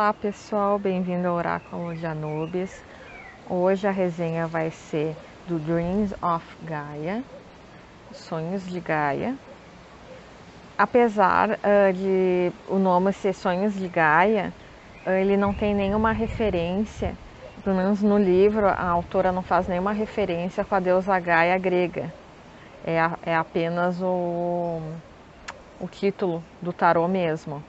Olá pessoal, bem-vindo ao Oráculo de Anubis. Hoje a resenha vai ser do Dreams of Gaia, Sonhos de Gaia. Apesar de o nome ser Sonhos de Gaia, ele não tem nenhuma referência, pelo menos no livro a autora não faz nenhuma referência com a deusa Gaia grega. É apenas o título do tarô mesmo.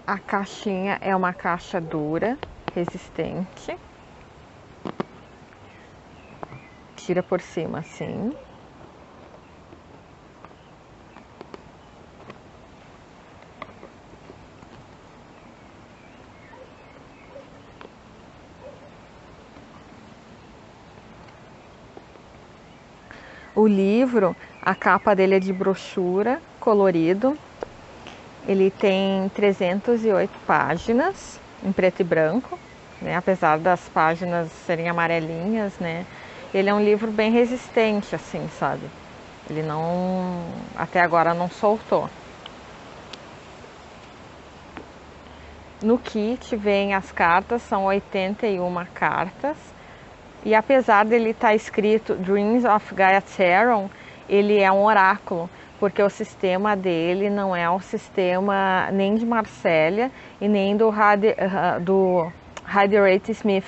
A caixinha é uma caixa dura, resistente. Tira por cima assim. O livro, a capa dele é de brochura, colorido. Ele tem 308 páginas em preto e branco, né? Apesar das páginas serem amarelinhas, né? Ele é um livro bem resistente, assim, sabe? Ele não, até agora não soltou. No kit vem as cartas, são 81 cartas. E apesar dele estar escrito Dreams of Gaia Tarot, ele é um oráculo, porque o sistema dele não é o sistema nem de Marsella e nem do Rider-Waite-Smith.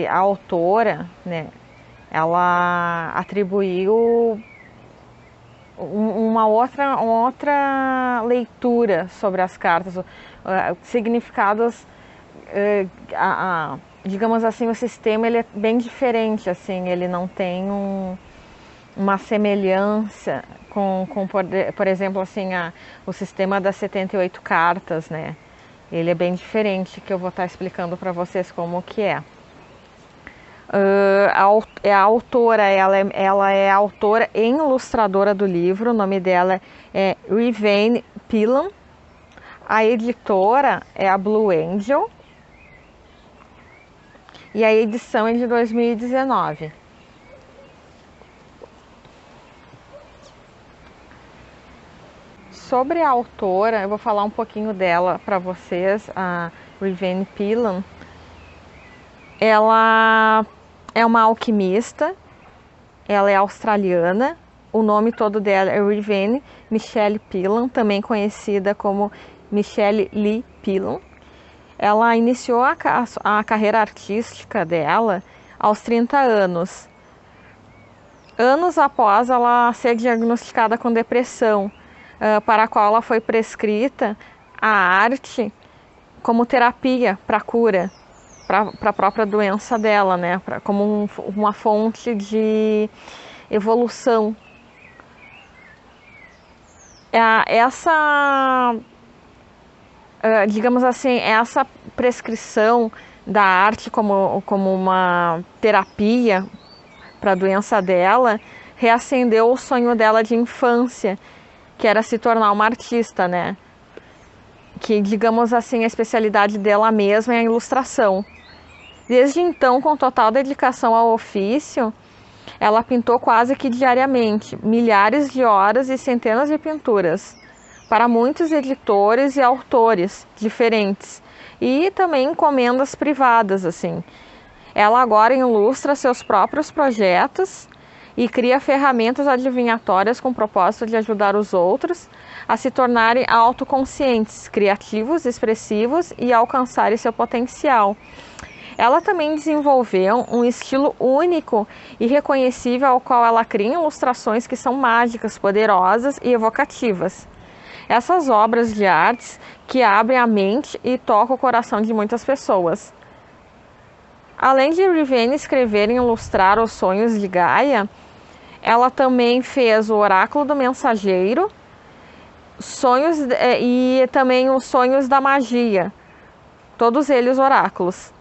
A autora, né, ela atribuiu uma outra leitura sobre as cartas, significados, digamos assim, o sistema ele é bem diferente, assim, ele não tem uma semelhança com por exemplo, assim, o sistema das 78 cartas, né? Ele é bem diferente, que eu vou estar explicando para vocês como que é. A autora, ela é a autora e ilustradora do livro, o nome dela é Rivaine Pilon. A editora é a Blue Angel. E a edição é de 2019. Sobre a autora, eu vou falar um pouquinho dela para vocês, a Rivaine Pilon. Ela é uma alquimista, ela é australiana, o nome todo dela é Rivaine Michelle Pilon, também conhecida como Michelle Lee Pilon. Ela iniciou a carreira artística dela aos 30 anos. Anos após ela ser diagnosticada com depressão, para a qual ela foi prescrita a arte como terapia para cura, para a própria doença dela, né? Como uma fonte de evolução. Digamos assim, essa prescrição da arte como uma terapia para a doença dela reacendeu o sonho dela de infância, que era se tornar uma artista, né? Que, digamos assim, a especialidade dela mesma é a ilustração. Desde então, com total dedicação ao ofício, ela pintou quase que diariamente, milhares de horas e centenas de pinturas, para muitos editores e autores diferentes, e também encomendas privadas, assim. Ela agora ilustra seus próprios projetos e cria ferramentas adivinhatórias com o propósito de ajudar os outros a se tornarem autoconscientes, criativos, expressivos e alcançarem seu potencial. Ela também desenvolveu um estilo único e reconhecível ao qual ela cria ilustrações que são mágicas, poderosas e evocativas. Essas obras de artes que abrem a mente e tocam o coração de muitas pessoas. Além de Rivaine escrever e ilustrar os sonhos de Gaia, ela também fez o Oráculo do Mensageiro, e também os Sonhos da Magia, todos eles oráculos.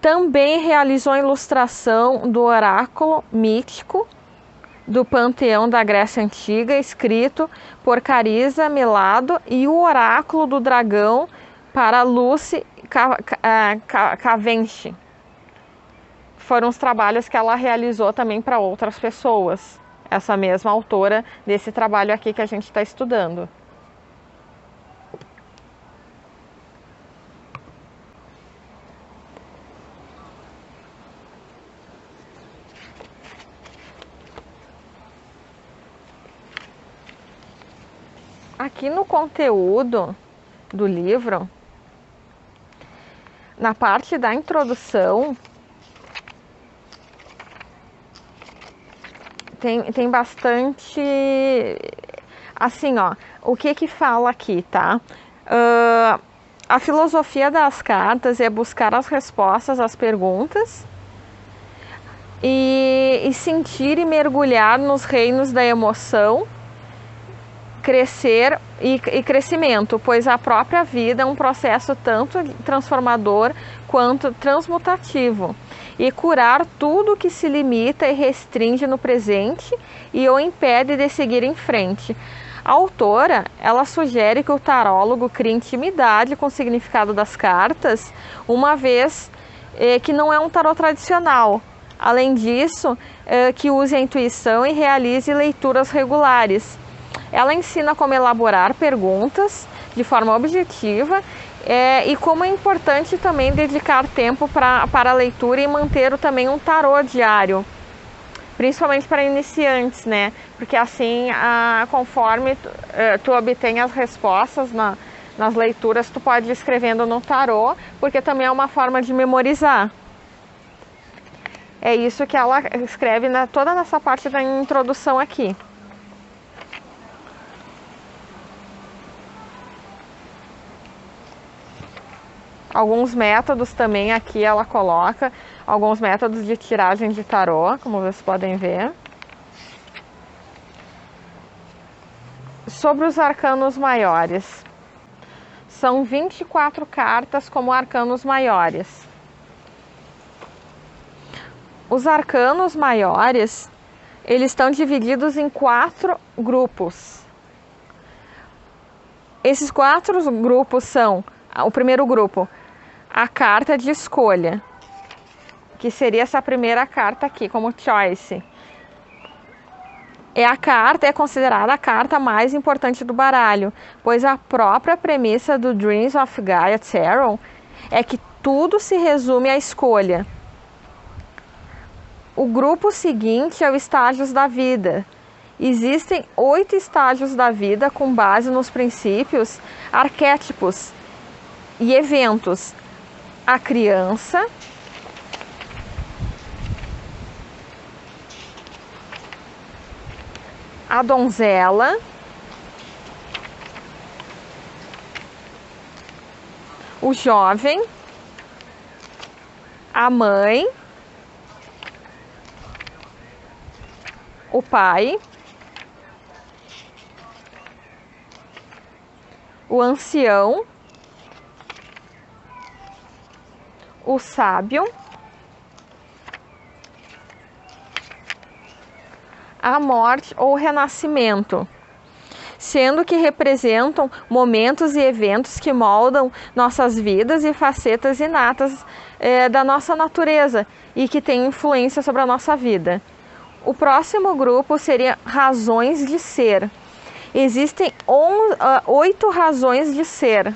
Também realizou a ilustração do Oráculo Mítico do Panteão da Grécia Antiga, escrito por Carissa Melado, e o Oráculo do Dragão para Lucy Cavendish. Foram os trabalhos que ela realizou também para outras pessoas. essa mesma autora desse trabalho aqui que a gente está estudando. Aqui no conteúdo do livro, na parte da introdução, tem bastante, assim, ó, o que fala aqui, tá? A filosofia das cartas é buscar as respostas às perguntas e sentir e mergulhar nos reinos da emoção, crescer e crescimento, pois a própria vida é um processo tanto transformador quanto transmutativo, e curar tudo que se limita e restringe no presente e o impede de seguir em frente. A autora, ela sugere que o tarólogo crie intimidade com o significado das cartas, uma vez que não é um tarô tradicional. Além disso, que use a intuição e realize leituras regulares. Ela ensina como elaborar perguntas de forma objetiva e como é importante também dedicar tempo para a leitura e manter também um tarô diário, principalmente para iniciantes, né? Porque assim, conforme tu obtém as respostas nas leituras, tu pode ir escrevendo no tarô, porque também é uma forma de memorizar. É isso que ela escreve toda nessa parte da introdução aqui. Alguns métodos também aqui ela coloca, alguns métodos de tiragem de tarô, como vocês podem ver. Sobre os arcanos maiores. São 24 cartas como arcanos maiores. Os arcanos maiores, eles estão divididos em 4 grupos. Esses 4 grupos são, o primeiro grupo, a carta de escolha, que seria essa primeira carta aqui, como choice. É considerada a carta mais importante do baralho, pois a própria premissa do Dreams of Gaia Tarot é que tudo se resume à escolha. O grupo seguinte é o estágios da vida. Existem 8 estágios da vida com base nos princípios, arquétipos e eventos. A criança, a donzela, o jovem, a mãe, o pai, o ancião, o sábio, a morte ou o renascimento, sendo que representam momentos e eventos que moldam nossas vidas e facetas inatas da nossa natureza e que têm influência sobre a nossa vida. O próximo grupo seria razões de ser. Existem 8 razões de ser,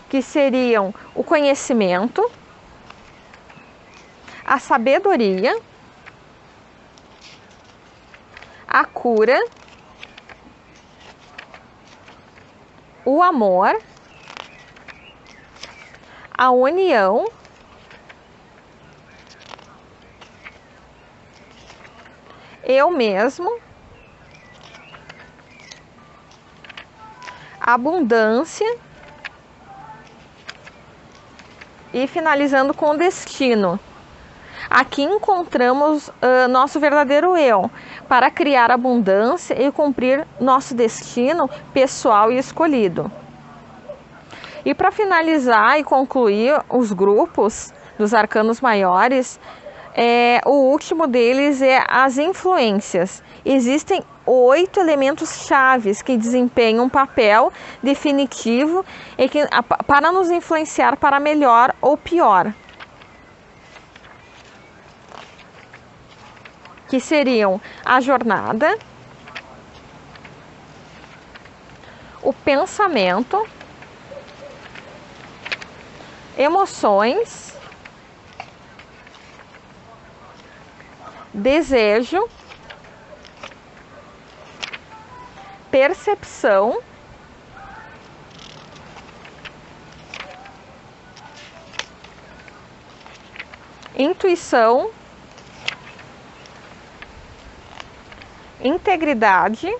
que seriam o conhecimento, a sabedoria, a cura, o amor, a união, eu mesmo, abundância e finalizando com o destino. Aqui encontramos nosso verdadeiro eu, para criar abundância e cumprir nosso destino pessoal e escolhido. E para finalizar e concluir os grupos dos arcanos maiores, o último deles é as influências. Existem 8 elementos chaves que desempenham um papel definitivo para nos influenciar para melhor ou pior. que seriam a jornada, o pensamento, emoções, desejo, percepção, intuição, integridade,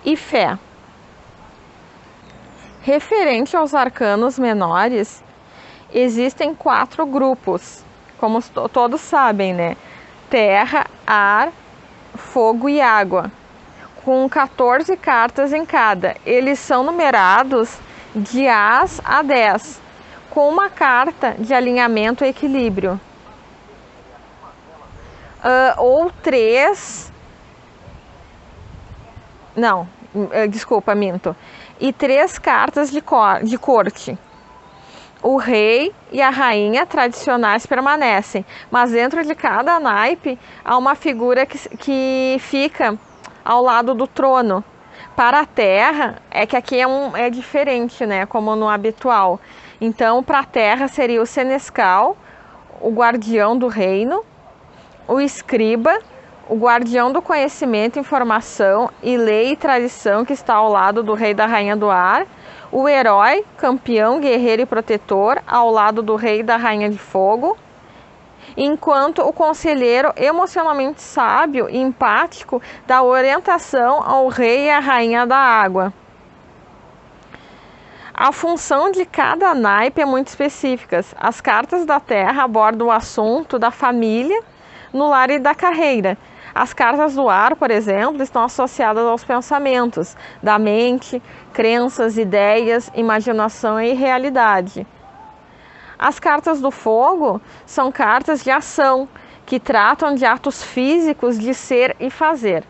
e fé. Referente aos arcanos menores, existem 4 grupos, como todos sabem, né? Terra, ar, fogo e água, com 14 cartas em cada. Eles são numerados de As a 10, com uma carta de alinhamento e equilíbrio. Ou 3... Não, desculpa, minto. E 3 cartas de corte. O rei e a rainha tradicionais permanecem, mas dentro de cada naipe há uma figura que fica ao lado do trono. Para a terra, é que aqui é diferente, né, como no habitual. Então, para a terra seria o senescal, o guardião do reino, o escriba, o guardião do conhecimento, informação e lei e tradição, que está ao lado do rei e da rainha do ar, o herói, campeão, guerreiro e protetor, ao lado do rei e da rainha de fogo, enquanto o conselheiro emocionalmente sábio e empático dá orientação ao rei e à rainha da água. A função de cada naipe é muito específica. As cartas da terra abordam o assunto da família, no lar e da carreira. As cartas do ar, por exemplo, estão associadas aos pensamentos da mente, crenças, ideias, imaginação e realidade. As cartas do fogo são cartas de ação, que tratam de atos físicos de ser e fazer.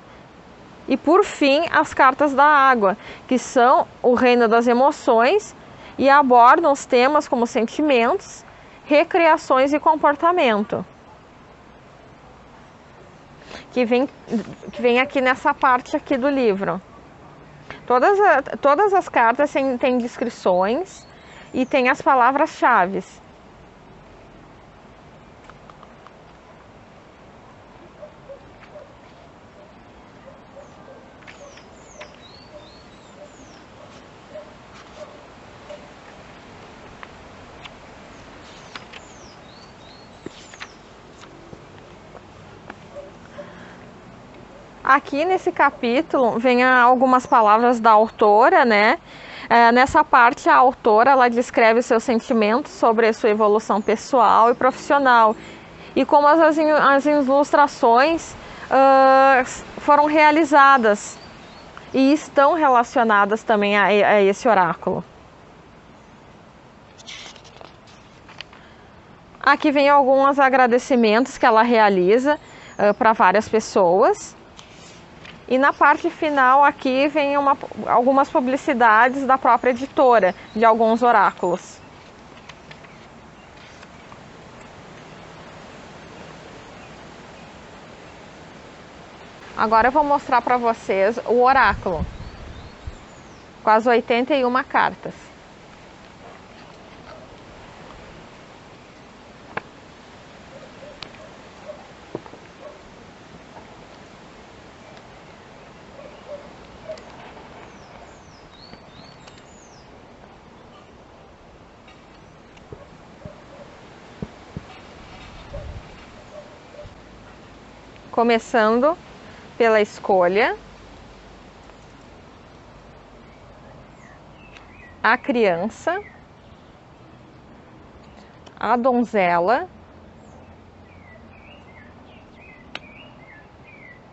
E por fim, as cartas da água, que são o reino das emoções e abordam os temas como sentimentos, recreações e comportamento. Que vem aqui nessa parte aqui do livro. Todas as cartas têm descrições e tem as palavras-chave. Aqui nesse capítulo vem algumas palavras da autora, né? Nessa parte a autora ela descreve seus sentimentos sobre a sua evolução pessoal e profissional e como as ilustrações foram realizadas e estão relacionadas também a esse oráculo. Aqui vem alguns agradecimentos que ela realiza para várias pessoas. E na parte final aqui vem algumas publicidades da própria editora, de alguns oráculos. Agora eu vou mostrar para vocês o oráculo, com as 81 cartas. Começando pela escolha, a criança, a donzela,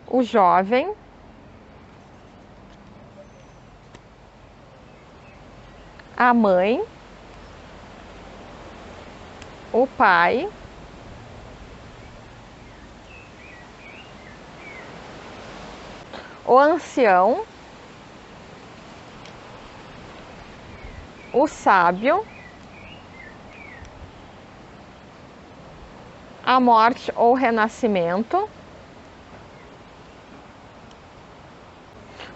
o jovem, a mãe, o pai, o ancião, o sábio, a morte ou renascimento,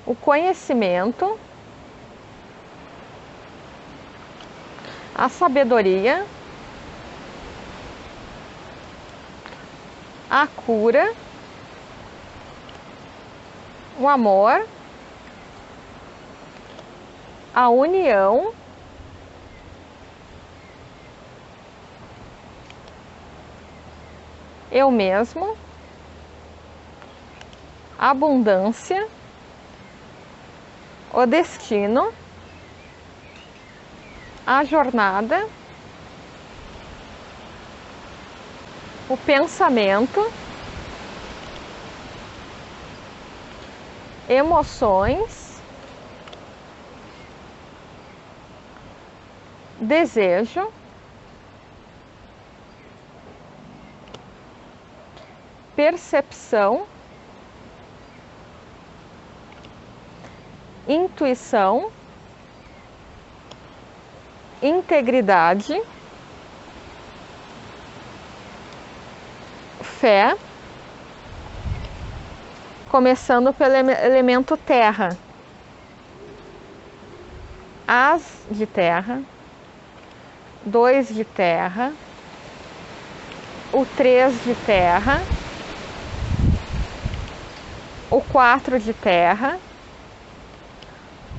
o conhecimento, a sabedoria, a cura, o amor, a união, eu mesmo, a abundância, o destino, a jornada, o pensamento, emoções, desejo, percepção, intuição, integridade, fé, começando pelo elemento terra, as de terra, 2 de terra, o 3 de terra, o 4 de terra,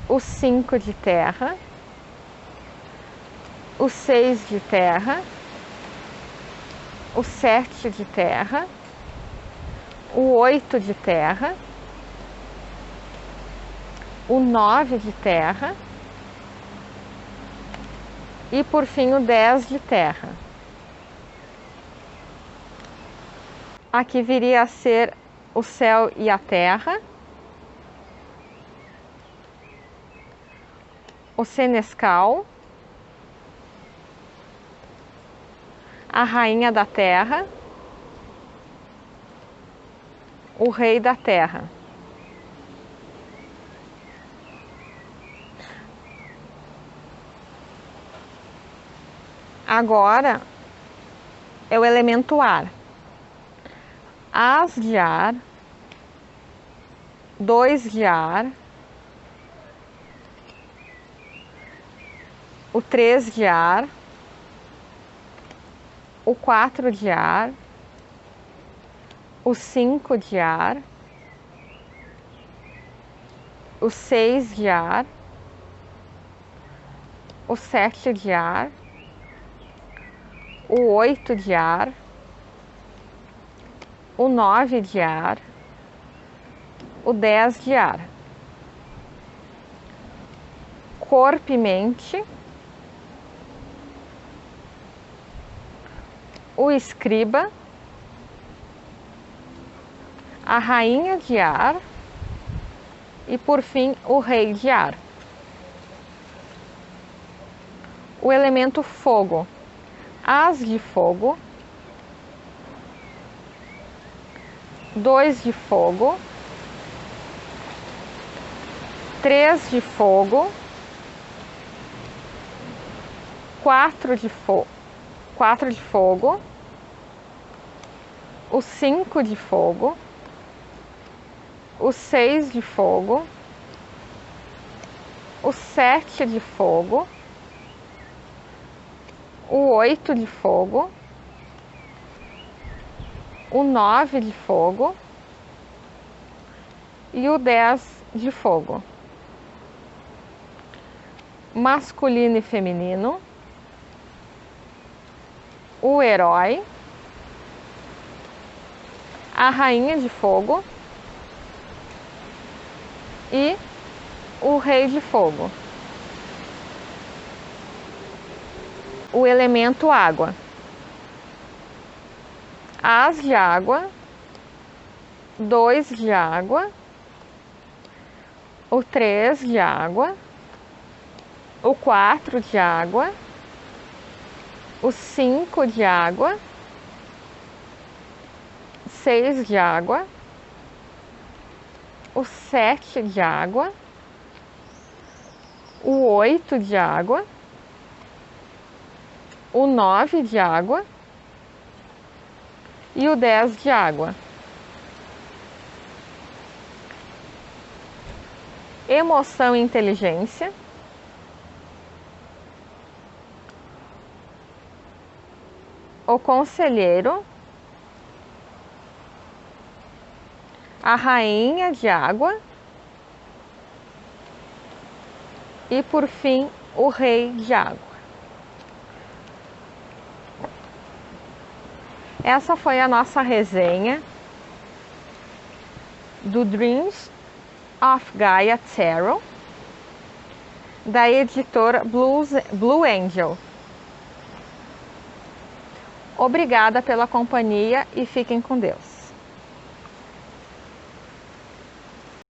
o 5 de terra, o 6 de terra, o 7 de terra, o 8 de terra, o 9 de terra e por fim o 10 de terra. Aqui viria a ser o céu e a terra, o senescal, a rainha da terra, o rei da terra. Agora é o elemento ar. As de ar, 2 de ar, o 3 de ar, o 4 de ar, o 5 de ar, o 6 de ar, o 7 de ar, o 8 de ar, o 9 de ar, o 10 de ar. Corpo e mente, o escriba, a rainha de ar e por fim o rei de ar. O elemento fogo, as de fogo, 2 de fogo, 3 de fogo, 4 de fogo, o 5 de fogo, o 6 de fogo, o 7 de fogo, o 8 de fogo, o 9 de fogo e o 10 de fogo. Masculino e feminino, o herói, a rainha de fogo e o rei de fogo. O elemento água, as de água, 2 de água, o 3 de água, o 4 de água, o 5 de água, 6 de água, o 7 de água, o 8 de água, o 9 de água, e o 10 de água. Emoção e inteligência. O conselheiro. A rainha de água. E por fim, o rei de água. Essa foi a nossa resenha do Dreams of Gaia Tarot, da editora Blue Angel. Obrigada pela companhia e fiquem com Deus.